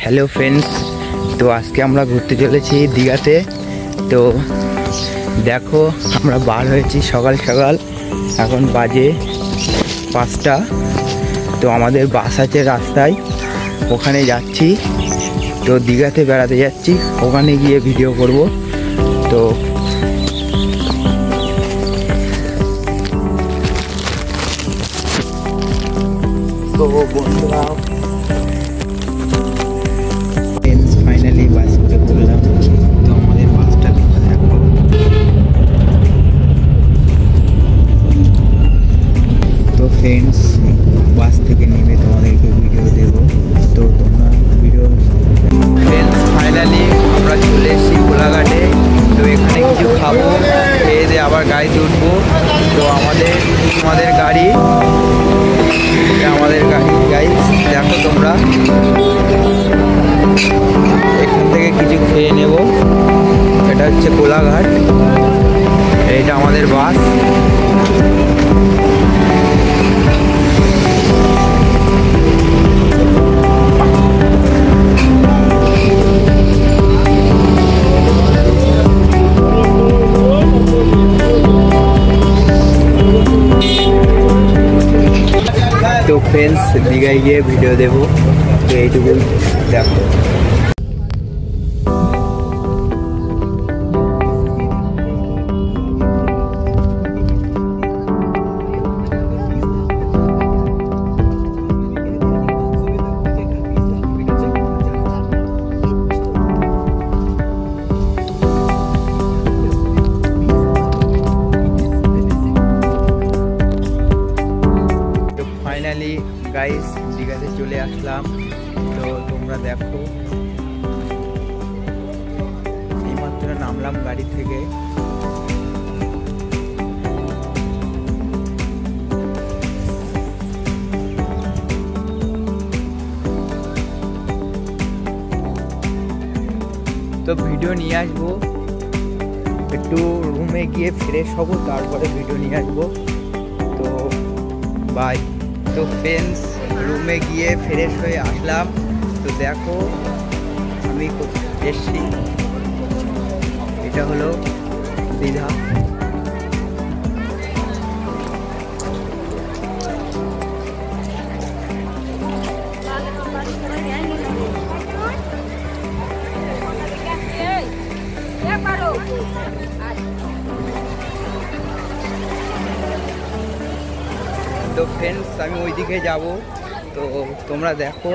Hello friends, तो आज के আমরা ঘুরতে চলেছি দীঘাতে। তো দেখো আমরা বার হয়েছি সকাল সকাল, এখন বাজে 5টা। তো আমাদের বাস আছে রাস্তায়, ওখানে যাচ্ছি। তো দীঘাতে বেড়াতে যাচ্ছি, ওখানে গিয়ে ভিডিও করব। তো বন্ধুরা ফাইনালি বাস করে পড়লাম। তো আমাদের বাসটা দেখো, তো ফ্রেন্ডস বাস থেকে নেমে তোমাদেরকে ভিডিও দেবো। তো তোমরা ভিডিও ফ্রেন্ডস ফাইনালি আমরা চলে এসেছি কোলাঘাটে। তো এখানে কিছু খাবো, খেয়ে দিয়ে আবার গাড়িতে উঠবো। তো আমাদের গাড়ি, আমাদের গাড়ি গাইস দেখো তোমরা, এখান থেকে কিছু খেয়ে নেব। এটা হচ্ছে কোলাঘাট, এটা আমাদের বাস। তো ফ্রেন্ডস দীঘায় গিয়ে ভিডিও দেবো। তো এইটুকুই দেখো। ফাইনালি গাইস দীঘাতে চলে আসলাম। তো তোমরা দেখো, এইমাত্র নামলাম গাড়ি থেকে। তো ভিডিও নিয়ে আসবো, একটু রুমে গিয়ে ফ্রেশ হবো, তারপরে ভিডিও নিয়ে আসবো। তো বাই। তো ফ্রেন্ডস রুমে গিয়ে ফ্রেশ হয়ে আসলাম। তো দেখো আমি এসছি, এটা হলো দীঘা। তো ফ্রেন্ডস আমি ওইদিকে যাব। তো তোমরা দেখো,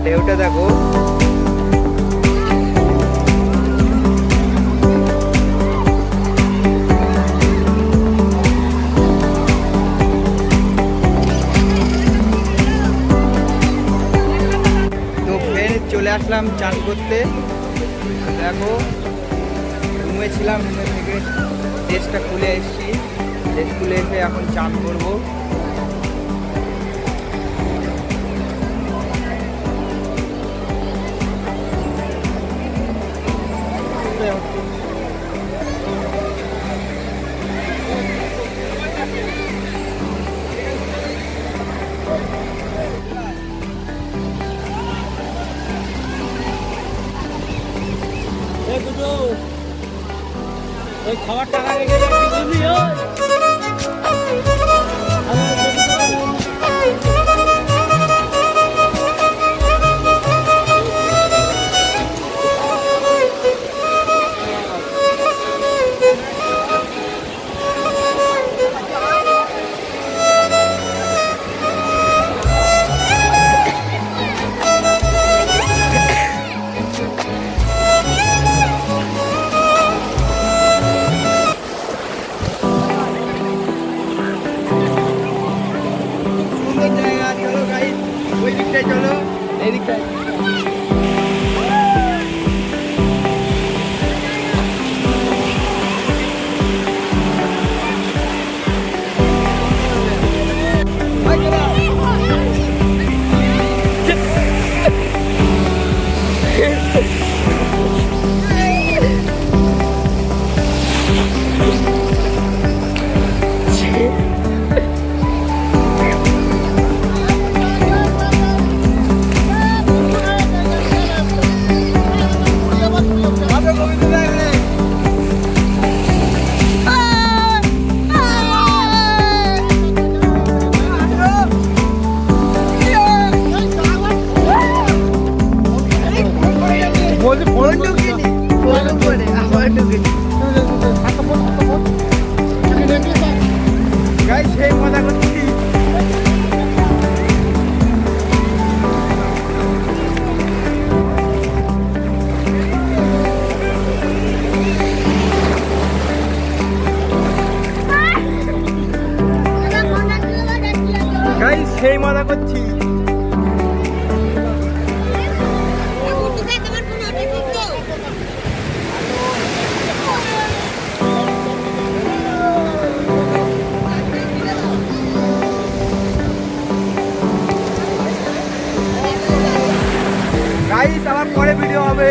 ঢেউটা দেখো। তো ফের চলে আসলাম চান করতে। দেখো রুমে ছিলাম, রুমে থেকে ড্রেসটা খুলে এসেছি। ড্রেস খুলে এসে এখন চান করবো। খাবার টাকা রেখে সেই মজা করছি। গাইস আমার পরে ভিডিও হবে।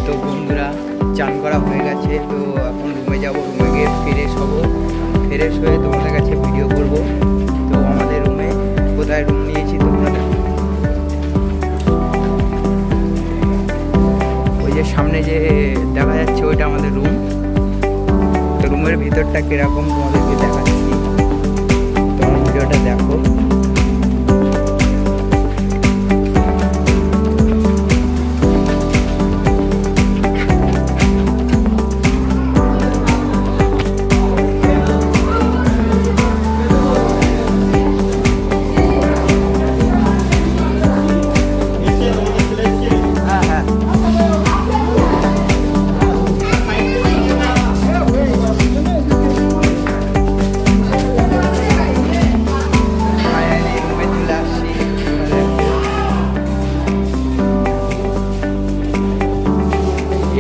তো বন্ধুরা চান করা হয়ে গেছে, তো এখন রুমে যাব, রুমে গিয়ে ফ্রেশ হব, ফ্রেশ হয়ে তোমাদের কাছে ভিডিও করব। তো আমাদের রুমে কোথায় রুম নিয়েছি তোমরা ওই যে সামনে যে দেখা যাচ্ছে ওইটা আমাদের রুম। তো রুমের ভিতরটা কিরকম তোমাদেরকে দেখাচ্ছি, তোমার ভিডিওটা দেখো।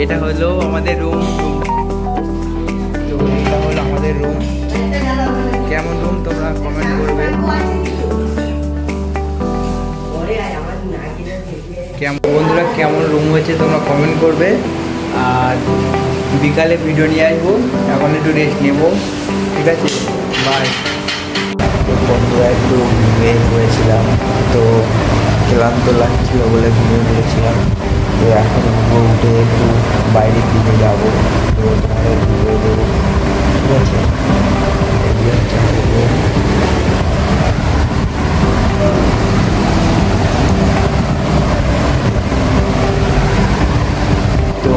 এটা হলো আমাদের রুম। তো এটা হলো আমাদের রুম। কেমন রুম তোমরা কমেন্ট করবে। কেমন বন্ধুরা কেমন রুম হয়েছে তোমরা কমেন্ট করবে। আর বিকালে ভিডিও নিয়ে আসবো, এখন একটু রেস্ট নেব, ঠিক আছে, বাই। তো বন্ধুরা একটু বের হয়েছিলাম, তো ক্লান্ত লাগছিল বলে ঘুমিয়ে পড়েছিলাম। তো এখন উঠে একটু বাইরের দিকে যাবো, তো তোমাদের ভিডিও দেবো, ঠিক আছে। তো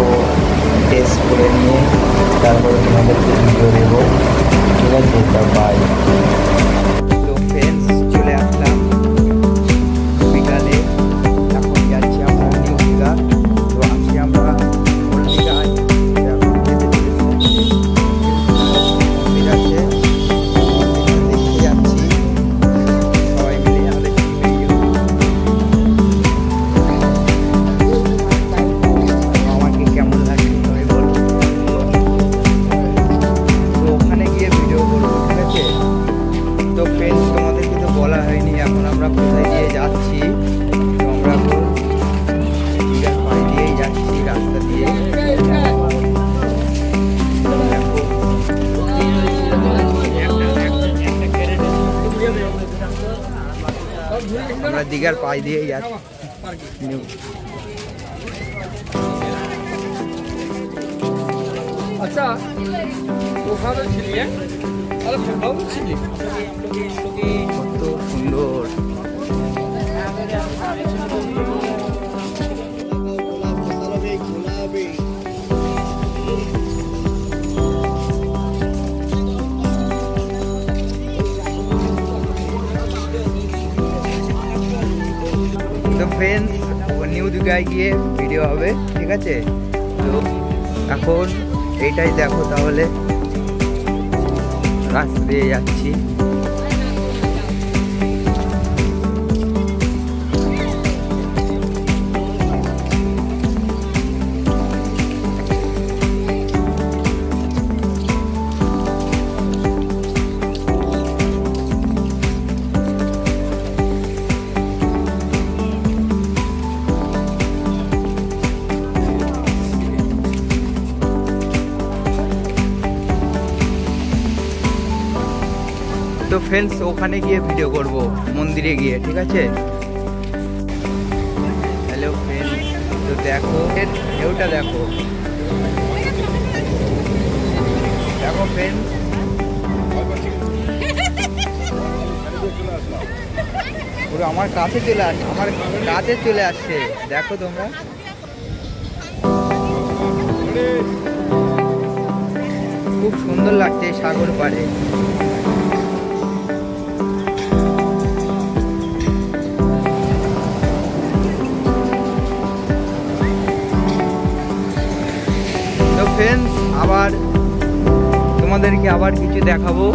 টেস্ট করে নিয়ে তারপরে তোমাদেরকে ভিডিও দেবো, ঠিক আছে। তা বাই। তো ফ্রেন্ডস চলে আসলাম বিকালে, এখন যাচ্ছি আমরা নিউ দীঘা। তো আজকে আমরা ওল্ড দীঘায় দেখতে যাচ্ছি সবাই মিলে, আমাদের আমাকে কেমন লাগে সবাই বলবো। তো ওখানে গিয়ে ভিডিও করবো, ঠিক আছে। তো ফ্রেন্ডস তোমাদেরকে তো বলা হয়নি এখন আমরা কোথায় দিয়ে যাচ্ছি। তো আমরা এখন দীঘার পাড়ি দিয়েই যাচ্ছি, রাস্তা দিয়ে। আমরা দীঘার পাড়ি দিয়েই যাচ্ছি। আচ্ছা ওখানে ছিলি কত সুন্দর। তো ফ্রেন্ডস নিউ দীঘায় গিয়ে ভিডিও হবে, ঠিক আছে। তো এখন এইটাই দেখো, তাহলে রাস্তা দিয়ে যাচ্ছি। তো ফ্রেন্ডস ওখানে গিয়ে ভিডিও করব, মন্দিরে গিয়ে, ঠিক আছে। হ্যালো ফ্রেন্ডস, তো দেখো ঢেউটা দেখো, দেখো ফ্রেন্ডস, পুরো আমার কাছে চলে আসছে, আমার কাছে চলে আসছে, দেখো তোমরা। খুব সুন্দর লাগছে এই সাগর পাড়ে। তো ফ্রেন্ডস আবার তোমাদেরকে আবার কিছু দেখাবো।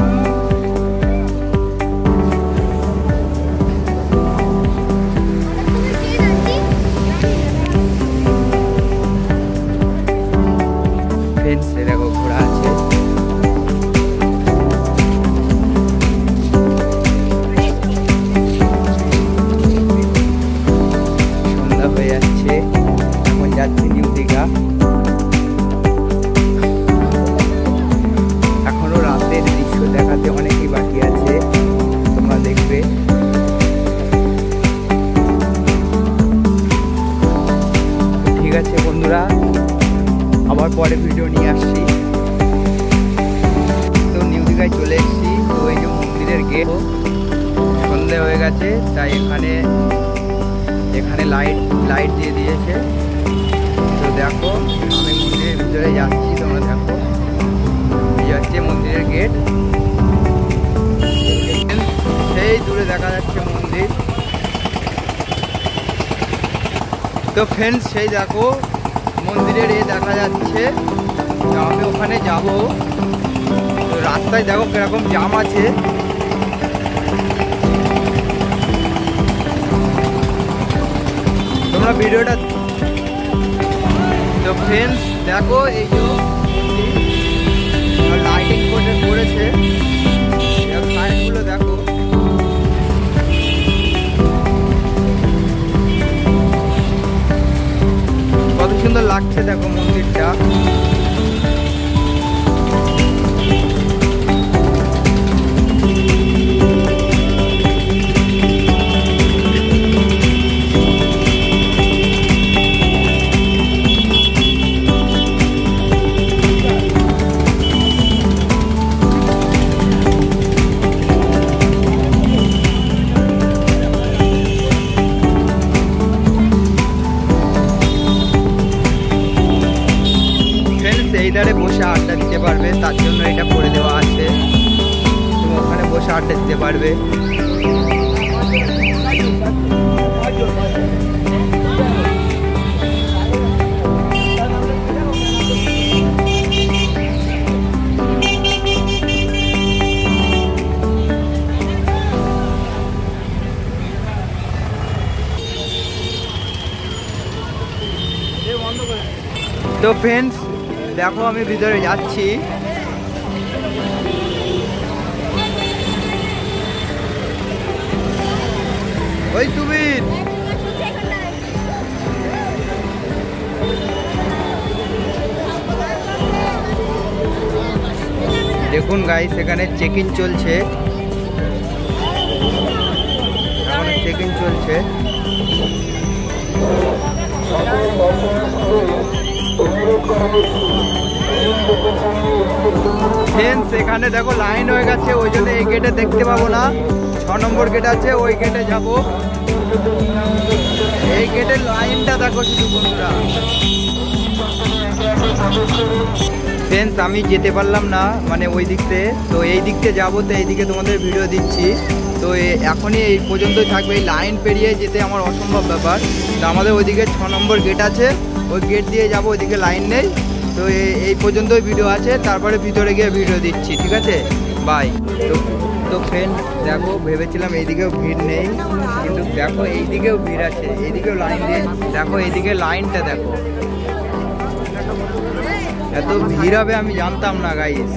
ফ্রেন্ডস দেখো ঘোড়া আছে, সন্ধ্যা হয়ে যাচ্ছে, এখন যাচ্ছি নিউ দীঘা। এখনো রাতের দৃশ্য দেখাতে অনেকই বাকি আছে, তোমরা দেখবে। ঠিক আছে বন্ধুরা, আবার পরে ভিডিও নিয়ে আসছি। তো নিউ দীঘায় চলে এসেছি। তো এই যে মন্দিরের গেট, সন্ধে হয়ে গেছে, তাই এখানে লাইট দিয়ে দিয়েছে। তো দেখো আমি মন্দিরের ভিতরে যাচ্ছি, তোমরা দেখো এই হচ্ছে মন্দিরের গেট। সেই দূরে দেখা যাচ্ছে মন্দির। তো ফ্রেন্ডস সেই দেখো মন্দিরের দেখা যাচ্ছে, আমি ওখানে যাব। তো রাস্তায় দেখো কিরকম জ্যাম আছে। তোমরা ভিডিওটা তো ফ্রেন্ডস দেখো, এই যে লাইটিং করেছে, লাইটগুলো দেখো। কত সুন্দর লাগছে দেখো মন্দিরটা। এই ধারে বসে আড্ডা দিতে পারবে, তার জন্য এটা করে দেওয়া আছে। তুমি ওখানে বসে আড্ডা দিতে পারবে। তো ফ্রেন্ডস দেখো আমি ভিতরে যাচ্ছি। ওই সুবীর, দেখুন গাইস এখানে চেক ইন চলছে, এখন চেক ইন চলছে। ফ্রেন্ডস এখানে দেখো লাইন হয়ে গেছে, ওই জন্য এই গেটে দেখতে পাবো না। 6 নম্বর গেট আছে, ওই গেটে যাব। এই গেটের লাইনটা দেখো শুধু বন্ধুরা। ফ্রেন্ডস আমি যেতে পারলাম না, মানে ওই দিক থেকে, তো এই দিক থেকে যাবো, তো এইদিকে তোমাদের ভিডিও দিচ্ছি। তো এখনই এই পর্যন্তই থাকবে। এই লাইন পেরিয়ে যেতে আমার অসম্ভব ব্যাপার। তো আমাদের ওইদিকে 6 নম্বর গেট আছে, ওই গেট দিয়ে যাবো, ওইদিকে লাইন নেই। তো এই পর্যন্তই ভিডিও আছে, তারপরে ভিতরে গিয়ে ভিডিও দিচ্ছি, ঠিক আছে, বাই। তো ফ্রেন্ডস দেখো ভেবেছিলাম এইদিকেও ভিড় নেই, কিন্তু দেখো এইদিকেও ভিড় আছে, এইদিকেও লাইন দিয়ে দেখো, এইদিকে লাইনটা দেখো। এত ভিড় হবে আমি জানতাম না গাইস।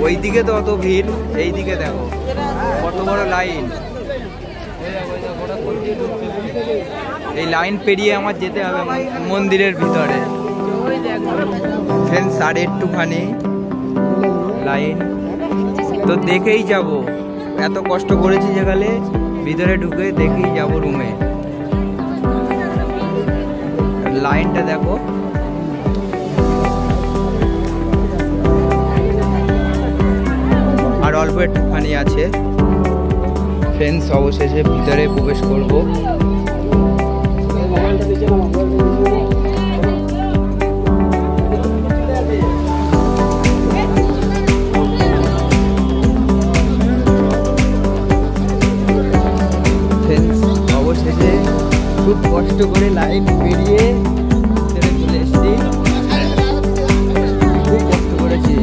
ওইদিকে তো অত ভিড়, এইদিকে দেখো কত বড় লাইন। এই লাইন পেরিয়ে আমার যেতে হবে মন্দিরের ভিতরে। ফ্রেন্ডস আর একটুখানি লাইন। তো দেখেই যাব, এত কষ্ট করেছি যেখানে ভিতরে ঢুকে দেখেই যাব রুমে। লাইনটা দেখো, আর অল্প একটুখানি আছে। ফ্রেন্ডস, অবশেষে ভিতরে প্রবেশ করব। অবশেষে খুব কষ্ট করে লাইন পেরিয়ে চলে এসেছি, খুব কষ্ট করেছি।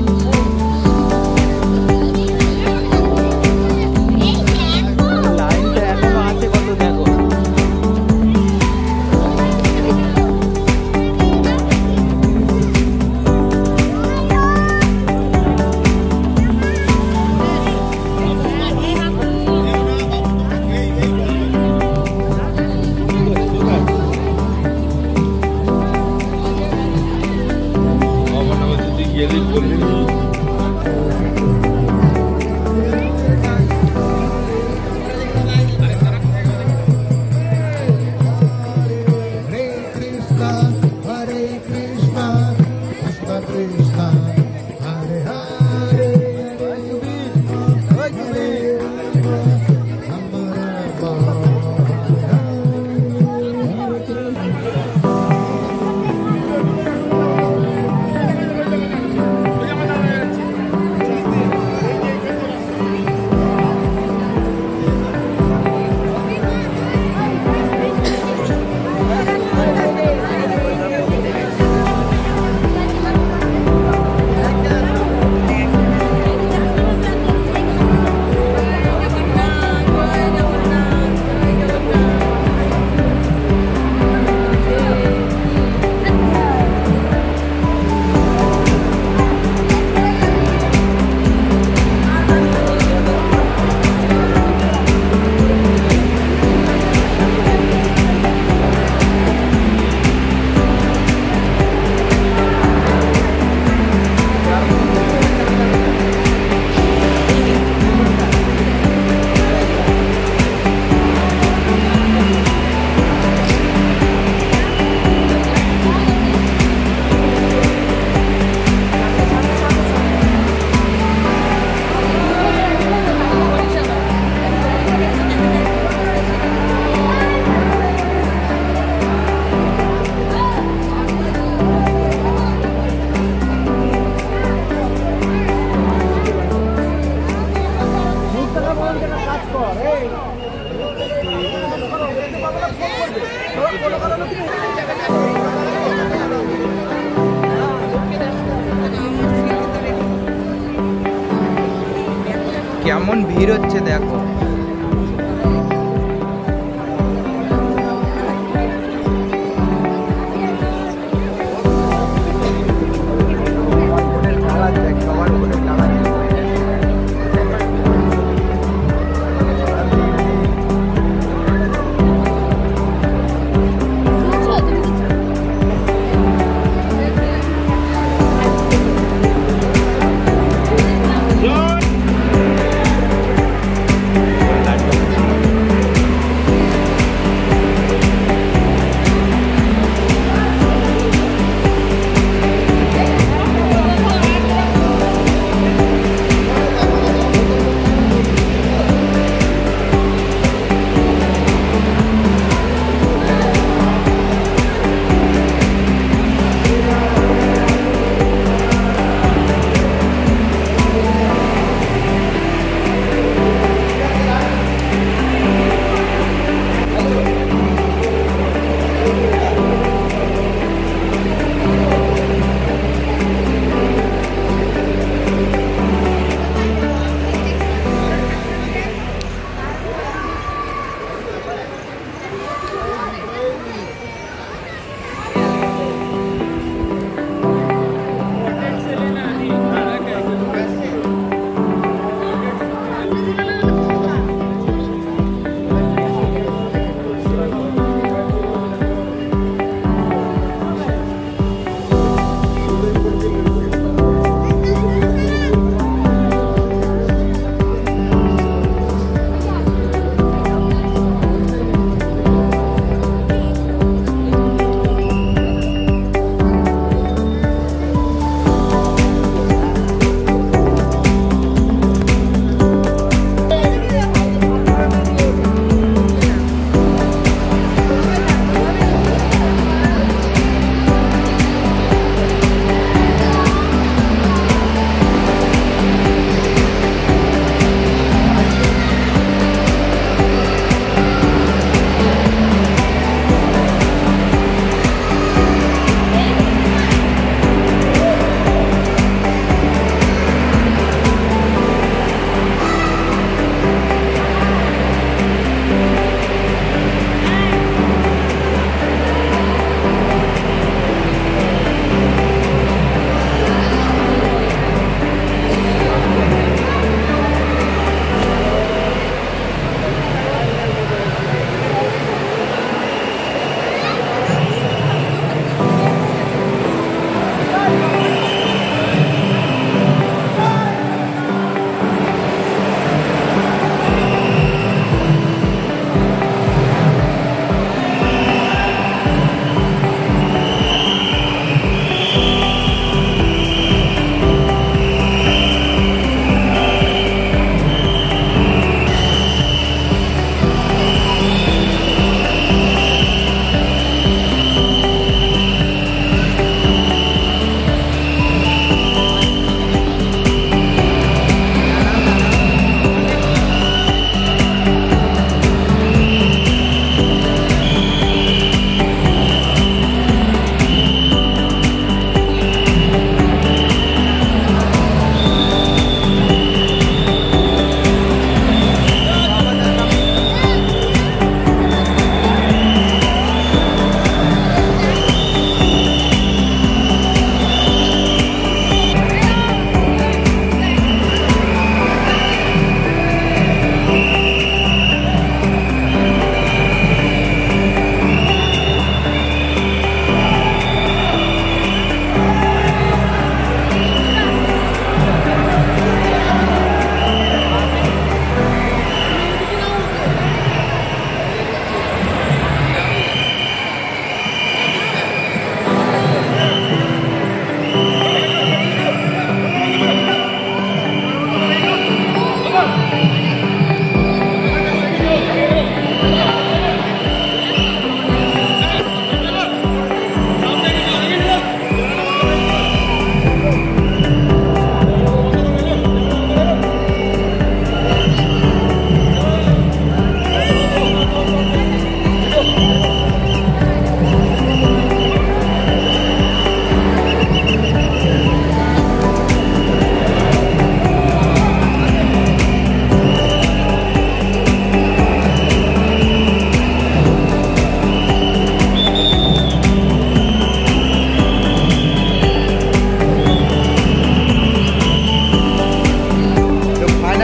লাইনটা এখনো আছে কত দেখো। কেমন ভিড় হচ্ছে দেখো।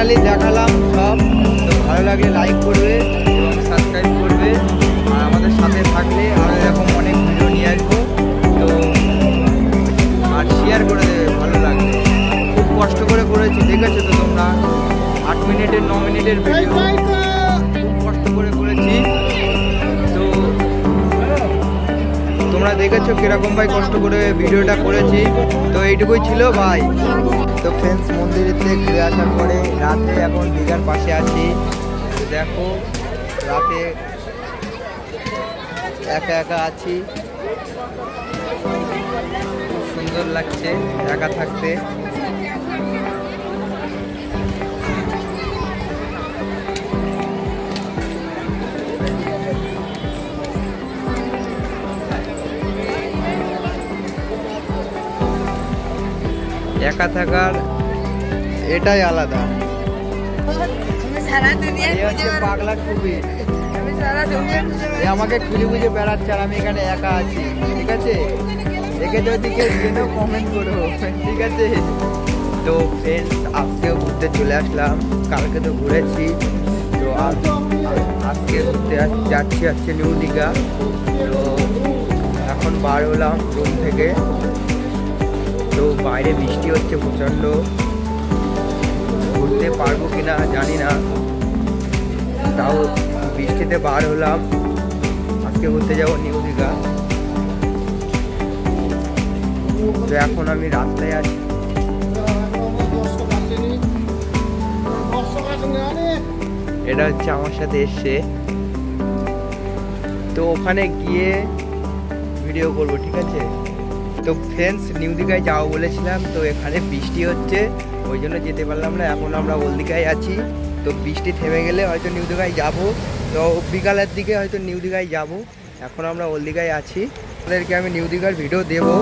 ফাইনালি দেখালাম সব। তো ভালো লাগলে লাইক করবে এবং সাবস্ক্রাইব করবে, আর আমাদের সাথে থাকলে আরও এরকম অনেক ভিডিও নিয়ে আসবো। তো আর শেয়ার করে দেবে ভালো লাগবে। খুব কষ্ট করে করেছি, দেখেছো তো তোমরা, 8 মিনিটের 9 মিনিটের ভিডিও খুব কষ্ট করে করেছি। তো তোমরা দেখেছো কিরকম ভাই কষ্ট করে ভিডিওটা করেছি। তো এইটুকুই ছিল ভাই। তো ফ্রেন্ডস, মন্দিরেতে ঘুরে আসার পরে রাতে এখন দীঘার পাশে আছি। তো দেখো রাতে একা একা আছি, খুব সুন্দর লাগছে একা থাকতে। একা থাকার এটাই আলাদা। পাগলা খুবই আমাকে খুঁজে খুঁজে বেড়াচ্ছে, আর আমি এখানে একা আছি। ঠিক আছে, দেখে যদি কেউ জেনেও কমেন্ট করো, ঠিক আছে। তো ফ্রেন্ডস, আজকেও ঘুরতে চলে আসলাম, কালকে তো ঘুরেছি। তো আজকে ঘুরতে যাচ্ছি নিউ দীঘা। তো এখন বার হলাম রুম থেকে। তো বাইরে বৃষ্টি হচ্ছে প্রচণ্ড, ঘুরতে পারবো কিনা জানি না, তাও বৃষ্টিতে বার হলাম। আজকে ঘুরতে যাবো নিউ দীঘা। তো এখন আমি রাস্তায় আছি। এটা হচ্ছে আমার সাথে এসছে, তো ওখানে গিয়ে ভিডিও করবো, ঠিক আছে। তো ফ্রেন্ডস, নিউ দীঘায় যাবো বলেছিলাম, তো এখানে বৃষ্টি হচ্ছে, ওই জন্য যেতে পারলাম না। এখন আমরা ওল্ড দীঘায় আছি। তো বৃষ্টি থেমে গেলে হয়তো নিউ দীঘায় যাবো। তো বিকালের দিকে হয়তো নিউ দীঘায় যাবো। এখন আমরা ওল্ড দীঘায় আছি, তাদেরকে আমি নিউ দীঘার ভিডিও দেবো,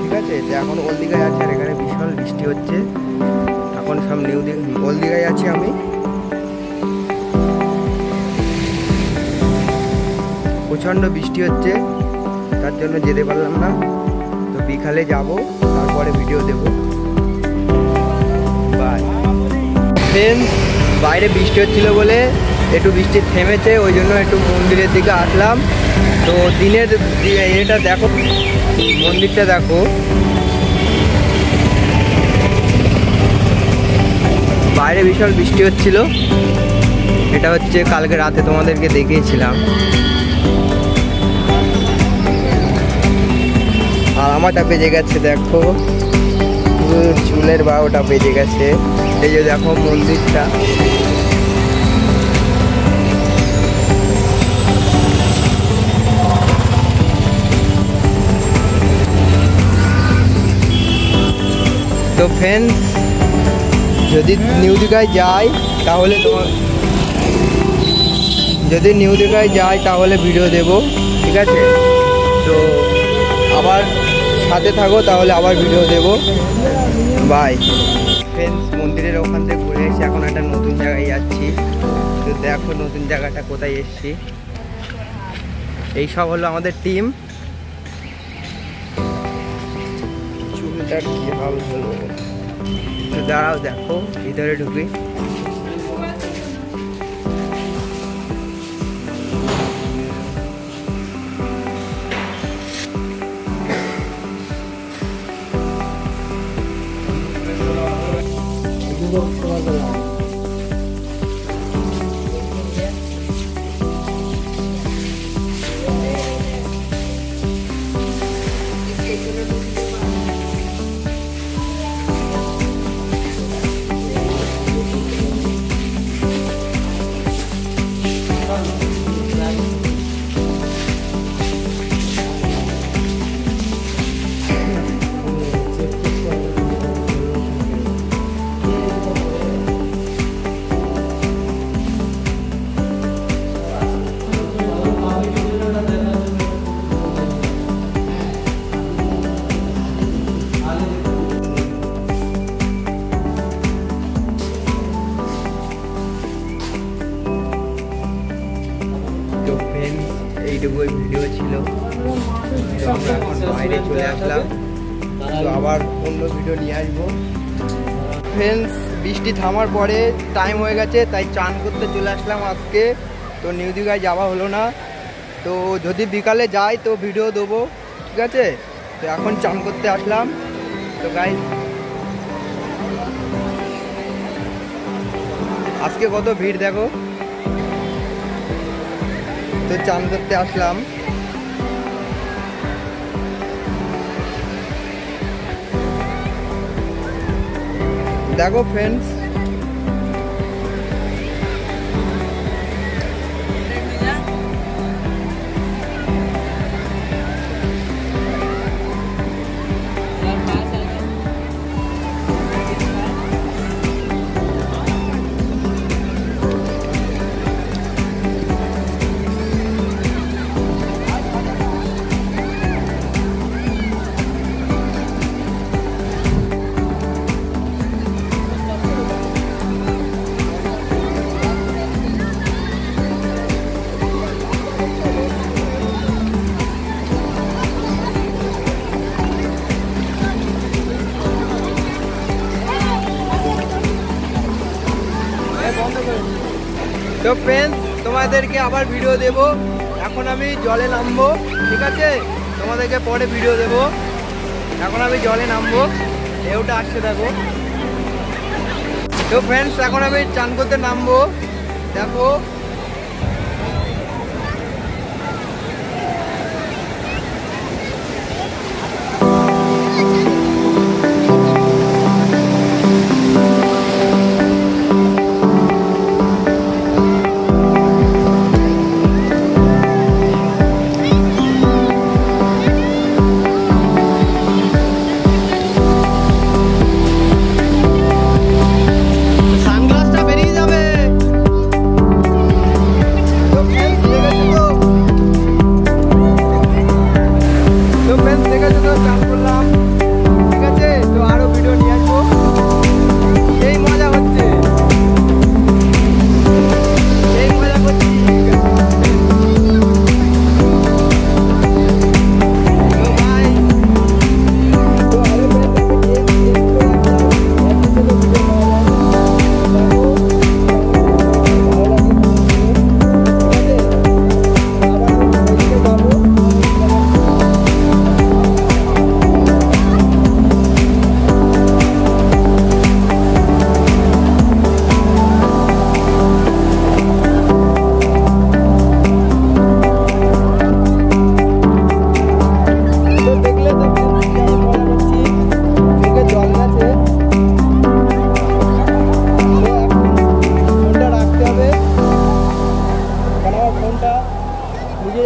ঠিক আছে। তো এখন ওল্ড দীঘায় আছি, আর এখানে বিশাল বৃষ্টি হচ্ছে। এখন সব ওল্ড দীঘায় আছি আমি। প্রচণ্ড বৃষ্টি হচ্ছে, তার জন্য যেতে পারলাম না। তো বিকালে যাব, তারপরে ভিডিও দেব। বাই। ফ্রেন্ডস, বাইরে বৃষ্টি হচ্ছিল বলে একটু বৃষ্টি থেমেছে, ওই জন্য একটু মন্দিরের দিকে আসলাম। তো দিনের এটা দেখো, মন্দিরটা দেখো, বাইরে বিশাল বৃষ্টি হচ্ছিল। এটা হচ্ছে কালকে রাতে তোমাদেরকে দেখিয়েছিলাম। আর আমারটা বেজে গেছে, দেখো চুলের বারোটা বেজে গেছে। এই যে দেখো মন্দিরটা, তো ফ্রেন্ডস, যদি নিউ দীঘায় যাই তাহলে তাহলে ভিডিও দেব, ঠিক আছে। তো আবার সাথে থাকো, তাহলে আবার ভিডিও দেব। বাই। ফ্রেন্ডস, মন্দিরের ওখান থেকে ঘুরে এসে এখন একটা নতুন জায়গায় যাচ্ছি। তো দেখো নতুন জায়গাটা কোথায় এসছি। এই সব হলো আমাদের টিম। চুলটা কি হাল হলো, একটু দাঁড়াও, দেখো ভিতরে ঢুকি। এইটুকু ভিডিও ছিল। তো আমরা এখন বাইরে চলে আসলাম, তো আবার অন্য ভিডিও নিয়ে আসবো। ফ্রেন্ডস, বৃষ্টি থামার পরে টাইম হয়ে গেছে, তাই চান করতে চলে আসলাম আজকে। তো নিউ দীঘায় যাওয়া হলো না, তো যদি বিকালে যাই তো ভিডিও দেবো, ঠিক আছে। তো এখন চান করতে আসলাম। তো গাইস আজকে কত ভিড় দেখো। তো চান করতে আসলাম। দেখো ফ্রেন্ডস, তো ফ্রেন্ডস তোমাদেরকে আবার ভিডিও দেব। এখন আমি জলে নামবো, ঠিক আছে, তোমাদেরকে পরে ভিডিও দেব। এখন আমি জলে নামবো, ঢেউটা আসছে দেখো। তো ফ্রেন্ডস এখন আমি চান করতে নামবো, দেখো।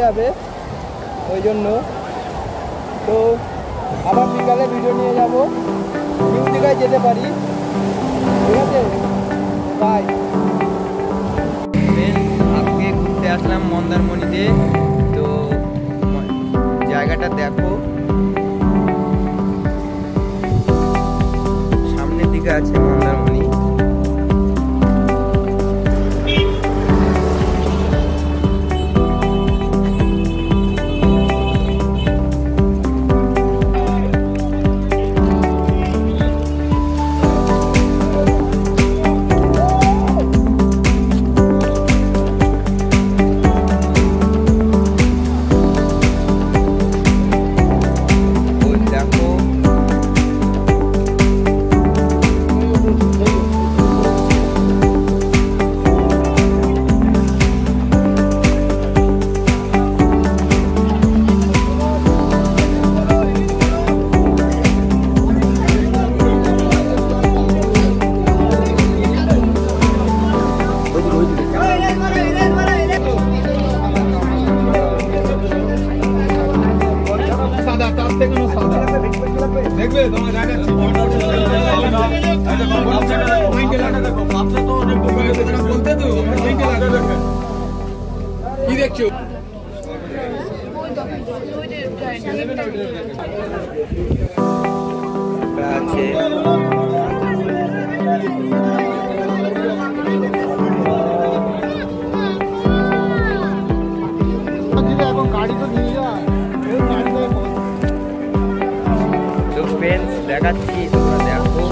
যাবে ওই জন্য। তো আবার বিকালে ভিডিও নিয়ে যাব, নিউ দীঘায় যেতে পারি, ঠিক আছে। বাই। আজকে ঘুরতে আসলাম মন্দারমণিতে। তো জায়গাটা দেখো, সামনের দিকে আছে মন্দারমণি। কি দেখছো? আছে দেখাচ্ছি, তোমরা দেখো।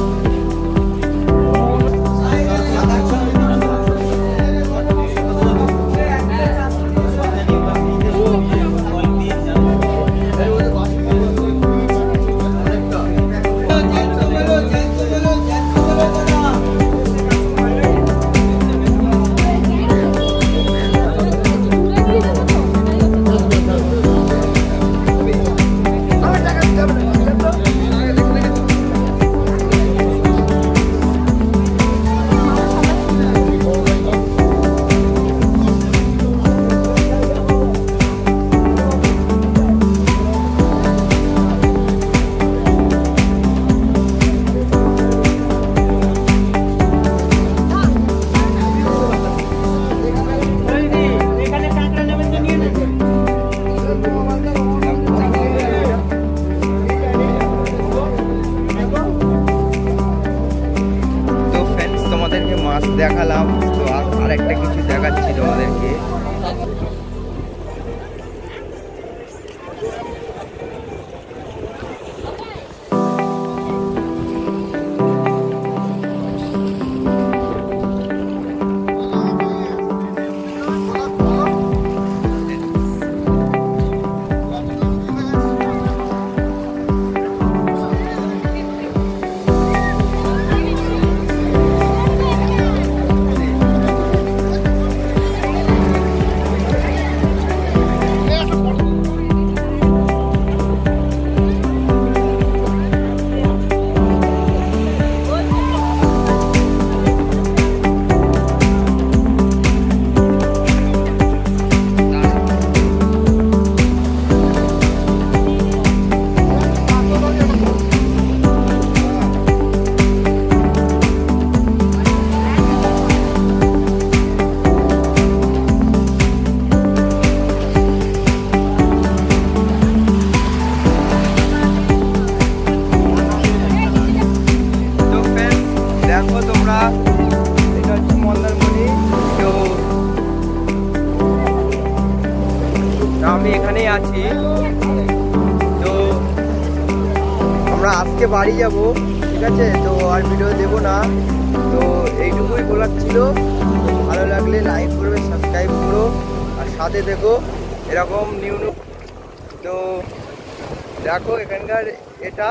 দেখালাম, তো আর একটা কিছু দেখাচ্ছি তোমাদেরকে। দেখো তোমরা, এটা হচ্ছে মন্দারমণি। তো আমি এখানেই আছি। তো আমরা আজকে বাড়ি যাব, ঠিক আছে? তো আর ভিডিও দেবো না, তো এইটুকুই বলার ছিল। তো ভালো লাগলে লাইক করবে, সাবস্ক্রাইব করো, আর সাথে দেখো এরকম নিউ নিউ। তো দেখো এখানকার এটা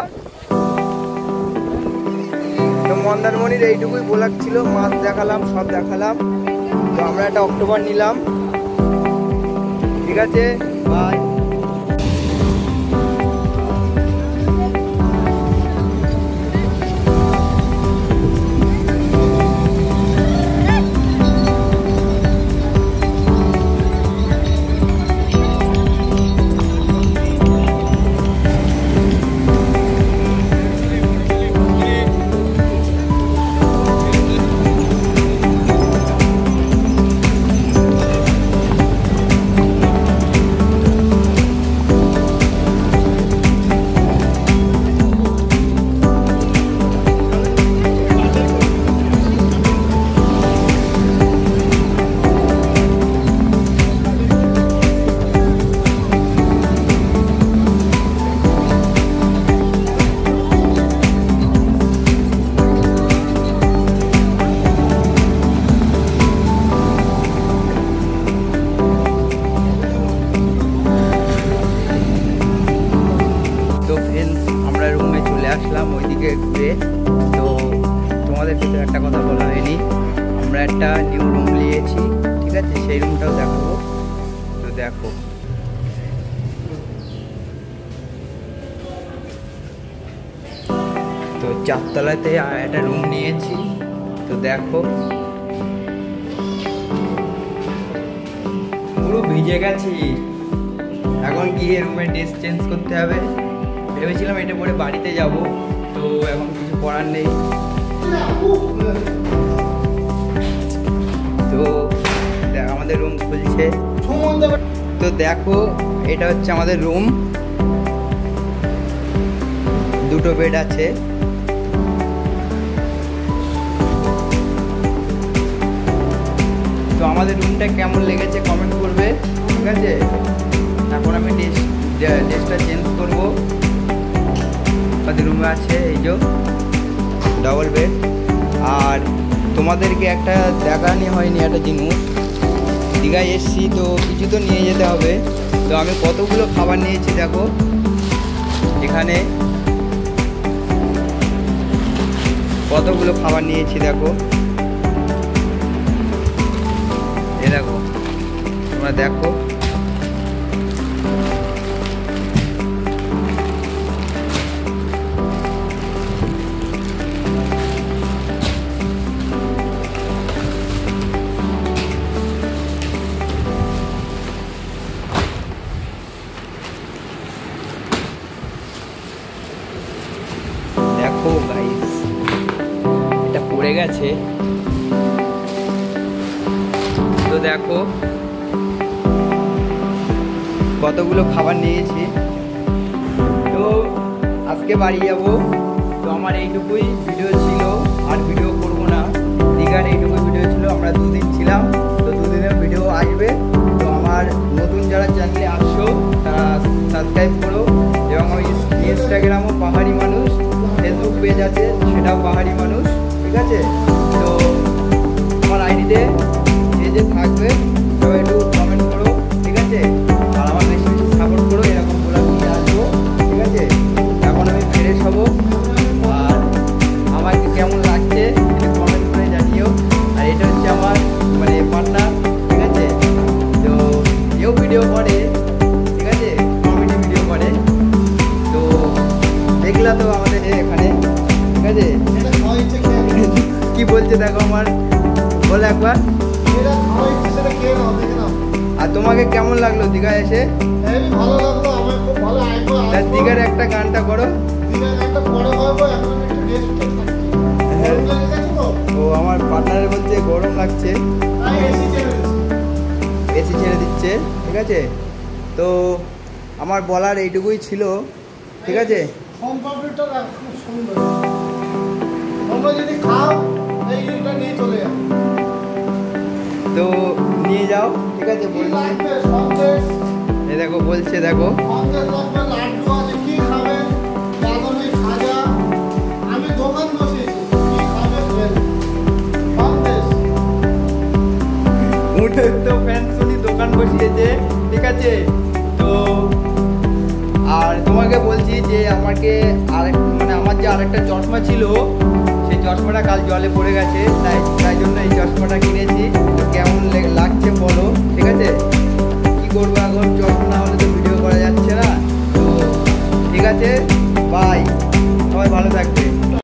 তো মন্দারমণির এইটুকুই বলার ছিল। মাছ দেখালাম, সব দেখালাম। তো আমরা একটা অক্টোবর নিলাম, ঠিক আছে? বাই। আসলাম ওইদিকে ঘুরে। তো তোমাদেরকে তো একটা কথা বলা হয়নি, আমরা একটা নিউ রুম নিয়েছি, ঠিক আছে? সেই রুমটাও দেখাবো। তো দেখো, তো 4 তলাতে একটা রুম নিয়েছি। তো দেখো পুরো ভিজে গেছি, এখন গিয়ে রুমে ড্রেস চেঞ্জ করতে হবে। ভেবেছিলাম এটা পরে বাড়িতে যাব, তো এখন কিছু করার নেই। তো আমাদের রুম খুলছে। তো দেখো এটা হচ্ছে আমাদের রুম, দুটো বেড আছে। তো আমাদের রুমটা কেমন লেগেছে কমেন্ট করবে, ঠিক আছে? এখন আমি ড্রেসটা চেঞ্জ করবো। আমাদের রুমে আছে এই যে ডবল বেড। আর তোমাদেরকে একটা দেখানি হয়নি একটা জিনিস, দীঘায় এসছি তো কিছু তো নিয়ে যেতে হবে। তো আমি কতগুলো খাবার নিয়েছি দেখো, এখানে কতগুলো খাবার নিয়েছি দেখো। এ দেখো, তোমরা দেখো। দেখো গাইস, এটা পড়ে গেছে। তো দেখো কতগুলো খাবার নিয়েছি। তো আজকে বাড়ি যাব। তো আমার এইটুকুই ভিডিও ছিল, আর ভিডিও করবো না। দীঘার এইটুকুই ভিডিও ছিল। বাড়িতে যে যে থাকবে সবাই একটু কমেন্ট করো, ঠিক আছে? আর আমার বেশি বেশি সাপোর্ট করো, এরকম ব্লগ নিয়ে আসবো, ঠিক আছে? এখন আমি ফ্রেশ হবো, আর আমাকে কেমন লাগছে একটু কমেন্ট করে জানিও। আর এটা হচ্ছে আমার মানে পার্টনার, ঠিক আছে? তো এও ভিডিও করে, ঠিক আছে? কমেডি ভিডিও করে। তো দেখলা তো আমাদের এখানে, ঠিক আছে? কি বলছে দেখো আমার, বলে একবার। আর তোমাকে কেমন লাগলো দীঘা এসে? ভালো লাগলো, আমার খুব ভালো লাগলো। তা দীঘার একটা গানটা করো। ও আমার পার্টনারে বলছে গরম লাগছে, এসি ছেড়ে দিচ্ছে, ঠিক আছে? তো আমার বলার এইটুকুই ছিল, ঠিক আছে? সম্পর্কটা খুব সুন্দর। তোমরা যদি খাও এই জিনিসটা নিয়ে চলে যাও। তো নিয়ে যাও, ঠিক আছে? কি লাগবে? সন্দেশ, এই দেখো বলছে, দেখো সন্দেশ লাগবে, লাড্ডু আছে, কি খাবে? বাদামি খাজা, আমি দোকান বসিয়েছি, কি খাবে বলেন। সন্দেশ উঠে তো ফ্যান শুনি দোকান বসিয়েছে, ঠিক আছে? তো আর তোমাকে বলছি যে আমাকে মানে আমার যে আরেকটা চশমা ছিল, সেই চশমাটা কাল জলে পড়ে গেছে, তাই জন্য এই চশমাটা কিনেছি। তো কেমন লাগছে বলো, ঠিক আছে? কি করবো এখন, চশমা না হলে তো ভিডিও করা যাচ্ছে না। তো ঠিক আছে, বাই, সবাই ভালো থাকবে।